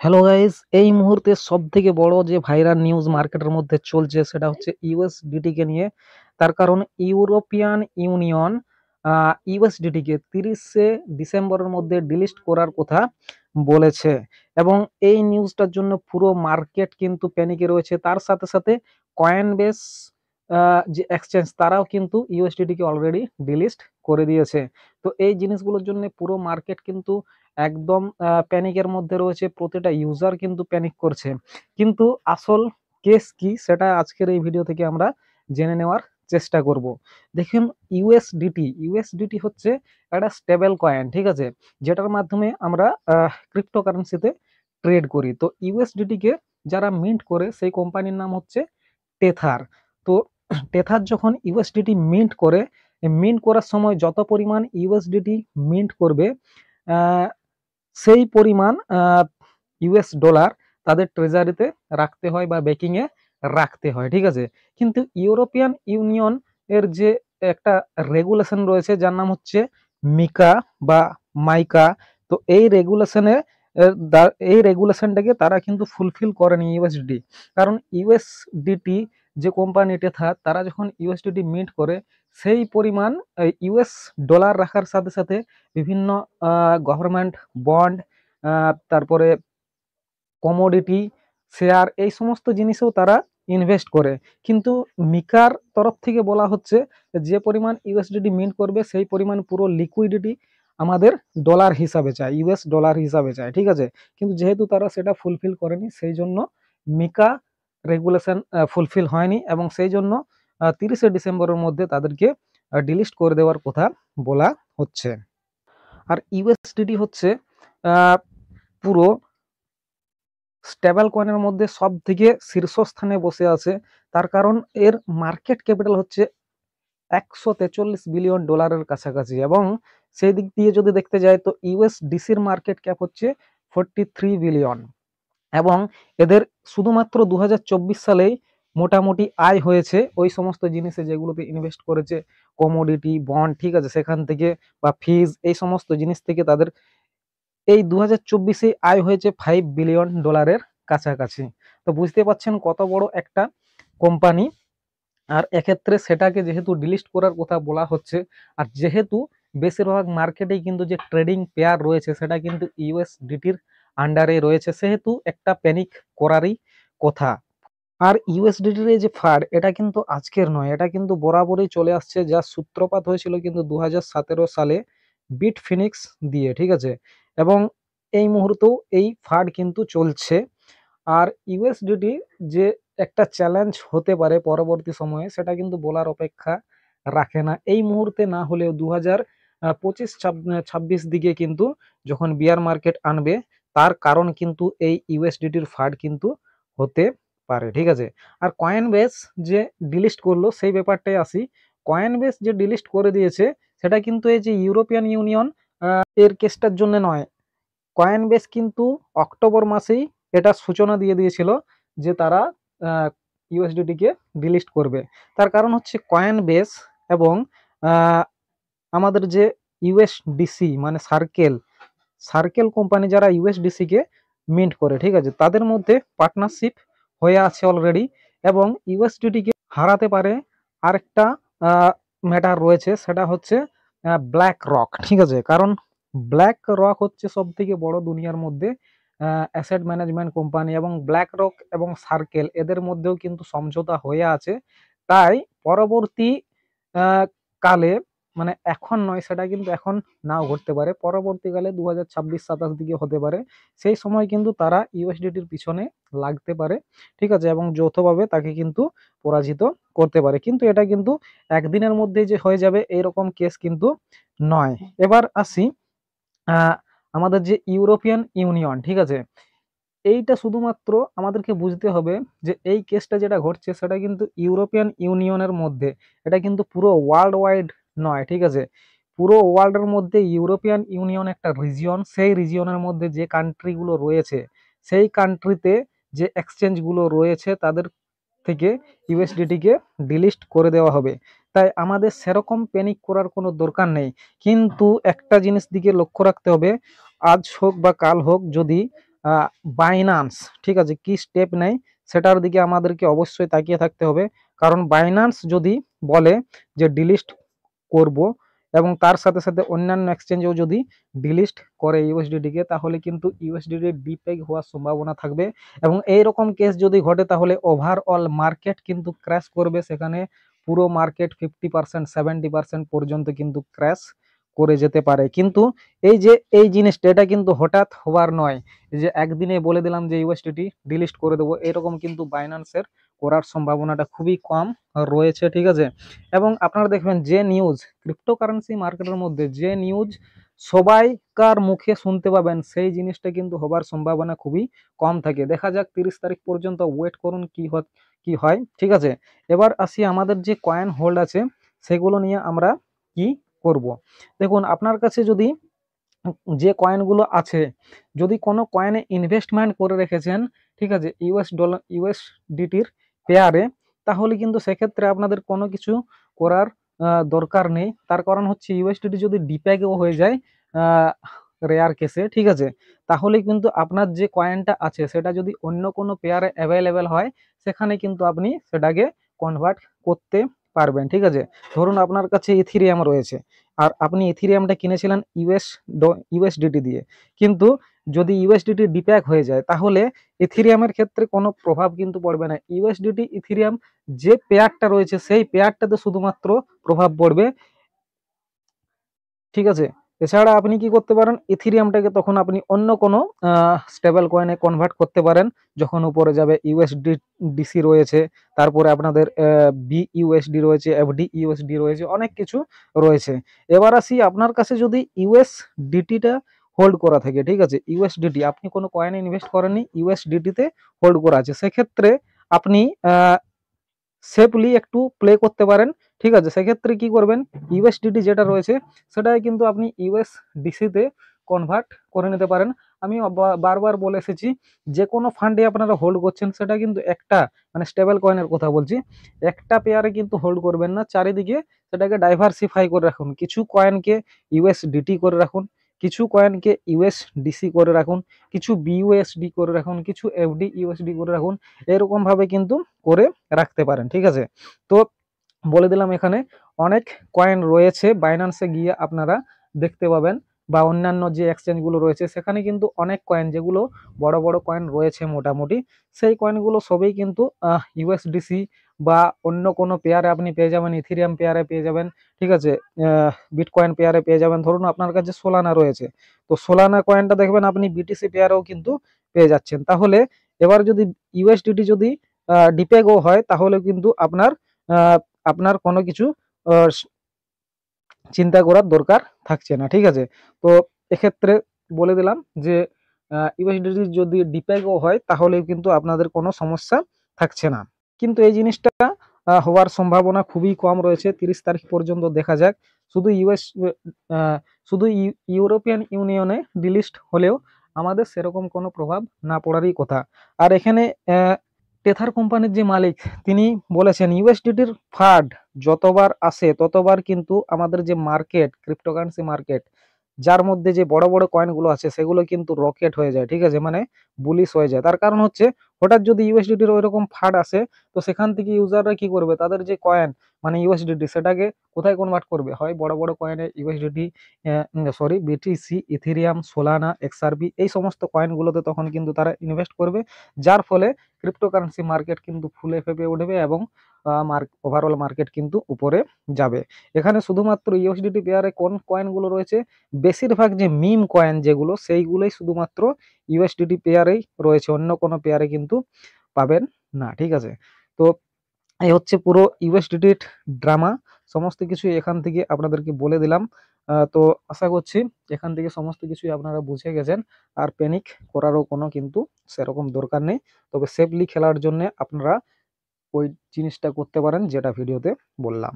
Hello guys, এই মুহূর্তে সব থেকে বড় যে ভাইরাল নিউজ মার্কেটের মধ্যে চলছে সেটা হচ্ছে ইউএসডিটি কে নিয়ে। তার কারণ ইউরোপিয়ান ইউনিয়ন ইউএসডিটি কে 30শে ডিসেম্বরের মধ্যে ডিলিস্ট করার কথা বলেছে এবং এই নিউজটার জন্য পুরো মার্কেট কিন্তু প্যানিকে রয়েছে। তার সাথে সাথে কয়েনবেস যে এক্সচেঞ্জ তারাও কিন্তু ইউএসডিটি কে অলরেডি ডিলিস্ট করে দিয়েছে। তো এই জিনিসগুলোর জন্য পুরো মার্কেট কিন্তু একদম প্যানিকের মধ্যে রয়েছে, প্রতিটা ইউজার কিন্তু প্যানিক করছে। কিন্তু আসল কেস কি সেটা আজকের এই ভিডিও থেকে আমরা জেনে নেওয়ার চেষ্টা করব। দেখুন, ইউএসডিটি হচ্ছে একটা স্টেবল কয়েন, ঠিক আছে, যেটার মাধ্যমে আমরা ক্রিপ্টোকারেন্সিতে ট্রেড করি। তো ইউএসডিটি কে যারা মিন্ট করে সেই কোম্পানির নাম হচ্ছে টেথার। তো টেথার যখন ইউএসডিটি মিন্ট করে, মিন্ট করার সময় যত পরিমাণ ইউএসডিটি মিন্ট করবে সেই পরিমাণ ইউএস ডলার তাদের ট্রেজারিতে রাখতে হয় বা ব্যাকিং এ রাখতে হয়, ঠিক আছে। কিন্তু ইউরোপিয়ান ইউনিয়ন এর যে একটা রেগুলেশন রয়েছে যার নাম হচ্ছে মিকা বা মাইকা, তো এই রেগুলেশনটাকে তারা কিন্তু ফুলফিল করেনি ইউএসডি। কারণ ইউএসডিটি যে কোম্পানিটা তারা যখন ইউএসডিটি মিন্ট করে সেই পরিমাণ ইউএস ডলার রাখার সাথে সাথে বিভিন্ন গভর্নমেন্ট বন্ড, তারপরে কমোডিটি শেয়ার, এই সমস্ত জিনিসেও তারা ইনভেস্ট করে। কিন্তু মিকার তরফ থেকে বলা হচ্ছে যে পরিমাণ ইউএসডিটি মিন্ট করবে সেই পরিমাণ পুরো লিকুইডিটি আমাদের ডলার হিসাবে চায়, ইউএস ডলার হিসাবে চায়, ঠিক আছে। কিন্তু যেহেতু তারা সেটা ফুলফিল করেনি সেই জন্য মিকা রেগুলেশন ফুলফিল হয়নি এবং সেই জন্য 30শে ডিসেম্বরের মধ্যে তাদেরকে ডিলিস্ট করে দেওয়ার কথা বলা হচ্ছে। আর ইউএসডিটি হচ্ছে পুরো স্টেবল কয়েনের মধ্যে সব থেকে শীর্ষস্থানে বসে আছে। তার কারণ এর মার্কেট ক্যাপিটাল হচ্ছে 143 বিলিয়ন ডলারের কাছাকাছি এবং সেই দিক দিয়ে যদি দেখতে যাই তো ইউএসডিসির মার্কেট ক্যাপ হচ্ছে 43 বিলিয়ন এবং এদের শুধুমাত্র 2024 সালেই মোটামুটি আয় হয়েছে ওই সমস্ত জিনিসে যেগুলোতে ইনভেস্ট করেছে, কমোডিটি বন্ড, ঠিক আছে, সেখান থেকে বা ফিজ, এই সমস্ত জিনিস থেকে তাদের এই 2024-এ আয় হয়েছে 5 বিলিয়ন ডলারের কাছাকাছি। তো বুঝতে পারছেন কত বড় একটা কোম্পানি। আর এক্ষেত্রে সেটাকে যেহেতু ডিলিস্ট করার কথা বলা হচ্ছে, আর যেহেতু বেশিরভাগ মার্কেটেই কিন্তু যে ট্রেডিং পেয়ার রয়েছে সেটা কিন্তু ইউএসডিটির আন্ডারে রয়েছে, সেহেতু একটা প্যানিক করারই কথা। আর ইউএসডিটির এই যে ফান্ড, এটা কিন্তু আজকের নয়, এটা কিন্তু বরাবরই চলে আসছে, যার সূত্রপাত হয়েছিল কিন্তু 2017 সালে বিট ফিনিক্স দিয়ে, ঠিক আছে। এবং এই মুহূর্তেও এই ফান্ড কিন্তু চলছে। আর ইউএসডিটি যে একটা চ্যালেঞ্জ হতে পারে পরবর্তী সময়ে সেটা কিন্তু বলার অপেক্ষা রাখে না। এই মুহূর্তে না হলেও 2025-26 দিকে কিন্তু যখন বিয়ার মার্কেট আনবে তার কারণ কিন্তু এই ইউএসডিটির ফান্ড কিন্তু হতে পারে, ঠিক আছে। আর কয়েনবেস যে ডিলিস্ট করলো সেই ব্যাপারটাই আসি। কয়েনবেস যে ডিলিস্ট করে দিয়েছে সেটা কিন্তু এই যে ইউরোপিয়ান ইউনিয়ন এর কেসটার জন্য নয়। কয়েনবেস কিন্তু অক্টোবর মাসেই এটা সূচনা দিয়ে দিয়েছিল যে তারা ইউএসডিটি কে ডিলিস্ট করবে। তার কারণ হচ্ছে কয়েনবেস এবং আমাদের যে ইউএসডিসি মানে সার্কেল কোম্পানি যারা ইউএসডিসি কে মিন্ট করে, ঠিক আছে, তাদের মধ্যে পার্টনারশিপ হয়ে আছে অলরেডি এবং ইউএসডিটি কে হারাতে পারে। আরেকটা ম্যাটার রয়েছে সেটা হচ্ছে ব্ল্যাক রক, ঠিক আছে। কারণ ব্ল্যাক রক হচ্ছে সব থেকে বড় দুনিয়ার মধ্যে অ্যাসেট ম্যানেজমেন্ট কোম্পানি এবং ব্ল্যাক রক এবং সার্কেল এদের মধ্যেও কিন্তু সমঝোতা হয়ে আছে। তাই পরবর্তী কালে, মানে এখন নয়, সেটা কিন্তু এখন নাও ঘটতে পারে, পরবর্তীকালে 2026-27 দিকে হতে পারে, সেই সময় কিন্তু তারা ইউএসডিটির পিছনে লাগতে পারে, ঠিক আছে, এবং যৌথভাবে তাকে কিন্তু পরাজিত করতে পারে। কিন্তু এটা কিন্তু একদিনের মধ্যে যে হয়ে যাবে এইরকম কেস কিন্তু নয়। এবার আসি আমাদের যে ইউরোপিয়ান ইউনিয়ন, ঠিক আছে, এইটা শুধুমাত্র আমাদেরকে বুঝতে হবে যে এই কেসটা যেটা ঘটছে সেটা কিন্তু ইউরোপিয়ান ইউনিয়নের মধ্যে, এটা কিন্তু পুরো ওয়ার্ল্ড ওয়াইড নয়, ঠিক আছে। পুরো ওয়ার্ল্ডের মধ্যে ইউরোপিয়ান ইউনিয়ন একটা রিজিয়ন, সেই রিজিয়নের মধ্যে যে কান্ট্রিগুলো রয়েছে সেই কান্ট্রিতে যে এক্সচেঞ্জগুলো রয়েছে তাদের থেকে ইউএসডিটি কে ডিলিস্ট করে দেওয়া হবে। তাই আমাদের সেরকম প্যানিক করার কোনো দরকার নেই। কিন্তু একটা জিনিস দিকে লক্ষ্য রাখতে হবে, আজ হোক বা কাল হোক, যদি বাইনান্স ঠিক আছে কি স্টেপ নেয় সেটার দিকে আমাদেরকে অবশ্যই তাকিয়ে থাকতে হবে। কারণ বাইনান্স যদি বলে যে ডিলিস্ট করব এবং তার সাথে সাথে অন্যান্য এক্সচেঞ্জেও যদি ডিলিস্ট করে ইউএসডিটিকে, তাহলে কিন্তু ইউএসডিটি ডিপেগ হওয়ার সম্ভাবনা থাকবে। এবং এইরকম কেস যদি ঘটে তাহলে ওভারঅল মার্কেট কিন্তু ক্র্যাশ করবে, সেখানে পুরো মার্কেট 50% 70% পর্যন্ত কিন্তু ক্র্যাশ করে যেতে পারে। কিন্তু এই যে এই জিনিসটা এটা কিন্তু হঠাৎ হওয়ার নয় যে একদিনে বলে দিলাম যে ইউএসডিটি ডিলিস্ট করে দেবো, এরকম কিন্তু বাইন্যান্সের করার সম্ভাবনাটা খুবই কম রয়েছে। ঠিক আছে, এবং আপনারা দেখবেন যে নিউজ ক্রিপ্টোকারেন্সি মার্কেটের মধ্যে যে নিউজ সবাইকার মুখে শুনতে পাবেন সেই জিনিসটা কিন্তু হবার সম্ভাবনা খুবই কম থাকে। দেখা যাক 30 তারিখ পর্যন্ত ওয়েট করুন কি হয়। ঠিক আছে, এবার আসি আমাদের যে কয়েন হোল্ড আছে সেগুলো নিয়ে আমরা কি করব। দেখুন আপনার কাছে যদি যে কয়েনগুলো আছে, যদি কোনো কয়েনে ইনভেস্টমেন্ট করে রেখেছেন ঠিক আছে ইউএসডিটির পেয়ারে, তাহলে কিন্তু সেক্ষেত্রে আপনাদের কোনো কিছু করার দরকার নেই। তার কারণ হচ্ছে ইউএসডিটি যদি ডিপ্যাগও হয়ে যায় রেয়ার কেসে, ঠিক আছে, তাহলে কিন্তু আপনার যে কয়েনটা আছে সেটা যদি অন্য কোনো পেয়ারে অ্যাভেলেবেল হয় সেখানে কিন্তু আপনি সেটাকে কনভার্ট করতে পারবেন। ঠিক আছে, ধরুন আপনার কাছে ইথিরিয়াম রয়েছে আর আপনি ইথিরিয়ামটা কিনেছিলেন ইউএসডিটি দিয়ে, কিন্তু যদি ইউএসডিটি ডিপ্যাক হয়ে যায় তাহলে ইথিরিয়ামের ক্ষেত্রে কোনো প্রভাব কিন্তু পড়বে না। ইউএসডিটি ইথিরিয়াম যে পেয়ারটা রয়েছে সেই পেয়ারটাতে শুধুমাত্র প্রভাব পড়বে। ঠিক আছে, এছাড়া আপনি কি করতে পারেন, ইথিরিয়ামটাকে তখন আপনি অন্য কোনো স্টেবল কয়েনে কনভার্ট করতে পারেন যখন উপরে যাবে। ইউএসডিসি রয়েছে, তারপরে আপনাদের বিইউএসডি রয়েছে, এফডি ইউএসডি রয়েছে, অনেক কিছু রয়েছে। এবার আসি আপনার কাছে যদি ইউএসডিটিটা হোল্ড করা থাকে, ঠিক আছে, ইউএসডিটি আপনি কোনো কয়েনে ইনভেস্ট করেননি, ইউএসডিটিতে হোল্ড করা আছে, সেক্ষেত্রে আপনি সেফলি একটু প্লে করতে পারেন। ঠিক আছে, সেক্ষেত্রে কি করবেন, ইউএসডিটি যেটা রয়েছে সেটাই কিন্তু আপনি ইউএসডিসিতে কনভার্ট করে নিতে পারেন। আমি বারবার বলে এসেছি যে কোনো ফান্ডে আপনারা হোল্ড করছেন সেটা কিন্তু একটা মানে স্টেবল কয়েনের কথা বলছি, একটা পেয়ারে কিন্তু হোল্ড করবেন না, চারিদিকে সেটাকে ডাইভার্সিফাই করে রাখুন। কিছু কয়েনকে ইউএসডিটি করে রাখুন, কিছু কয়েনকে ইউএসডিসি করে রাখুন, কিছু বিইউএসডি করে রাখুন, কিছু এফডি ইউএসডি করে রাখুন, এরকম ভাবে কিন্তু করে রাখতে পারেন। ঠিক আছে, তো বলে দিলাম এখানে অনেক কয়েন রয়েছে, বাইন্যান্সে গিয়ে আপনারা দেখতে পাবেন বা অন্যান্য যে এক্সচেঞ্জগুলো রয়েছে সেখানে কিন্তু অনেক কয়েন যেগুলো বড় বড় কয়েন রয়েছে মোটামুটি, সেই কয়েনগুলো সবই কিন্তু ইউএসডিসি বা অন্য কোনো পেয়ারে আপনি পেয়ে যাবেন, ইথিরিয়াম পেয়ারে পেয়ে যাবেন, ঠিক আছে, বিটকয়েন পেয়ারে পেয়ে যাবেন। ধরুন আপনার কাছে সোলানা রয়েছে, তো সোলানা কয়েনটা দেখবেন আপনি বিটিসি পেয়ারেও কিন্তু পেয়ে যাচ্ছেন। তাহলে এবার যদি ইউএসডিটি যদি ডিপেগো হয় তাহলে কিন্তু আপনার কোনো কিছু আহ, চিন্তা করার দরকার থাকছে না। ঠিক আছে, তো এক্ষেত্রে বলে দিলাম যে ইউএসডিটি যদি ডিপেগও হয় তাহলে কিন্তু আপনাদের কোনো সমস্যা থাকছে না। কিন্তু এই জিনিসটা হওয়ার সম্ভাবনা খুবই কম রয়েছে। 30 তারিখ পর্যন্ত দেখা যাক। শুধু শুধু ইউরোপিয়ান ইউনিয়নে ডিলিস্ট হলেও আমাদের সেরকম কোনো প্রভাব না পড়ারই কথা। আর এখানে টেথার কোম্পানির যে মালিক তিনি বলেছেন ইউএসডিটির ফান্ড যতবার আসে ততবার কিন্তু আমাদের যে মার্কেট ক্রিপ্টোকারেন্সি মার্কেট যার মধ্যে যে বড় বড় কয়েনগুলো আছে সেগুলো কিন্তু রকেট হয়ে যায়। ঠিক আছে, মানে বুলিশ হয়ে যায়। তার কারণ হচ্ছে হঠাৎ যদি ইউএসডিটির ওইরকম ফান্ড আসে তো সেখান থেকে ইউজাররা কি করবে, তাদের যে কয়েন মানে ইউএসডিটি সেটাকে কোথায় কনভার্ট করবে, হয় বড় বড় কয়েনে USDT BTC, Ethereum, Solana, XRP এই সমস্ত কয়েনগুলোতে তখন কিন্তু তারা ইনভেস্ট করবে, যার ফলে ক্রিপ্টোকারেন্সি মার্কেট কিন্তু ফুলে ফেপে উঠবে এবং ওভারঅল মার্কেট কিন্তু উপরে যাবে। এখানে শুধুমাত্র ইউএসডিটি পেয়ারে কোন কয়েনগুলো রয়েছে, বেশিরভাগ যে মিম কয়েন যেগুলো সেইগুলোই শুধুমাত্র ইউএসডিটি পেয়ারেই রয়েছে, অন্য কোনো পেয়ারে কিন্তু পাবেন না। ঠিক আছে, তো এই হচ্ছে পুরো ইউএসডিটির ড্রামা, সমস্ত কিছু এখান থেকে আপনাদেরকে বলে দিলাম। তো আশা করছি এখান থেকে সমস্ত কিছুই আপনারা বুঝে গেছেন, আর প্যানিক করারও কোনো কিন্তু সেরকম দরকার নেই। তবে সেফলি খেলার জন্য আপনারা ওই জিনিসটা করতে পারেন যেটা ভিডিওতে বললাম।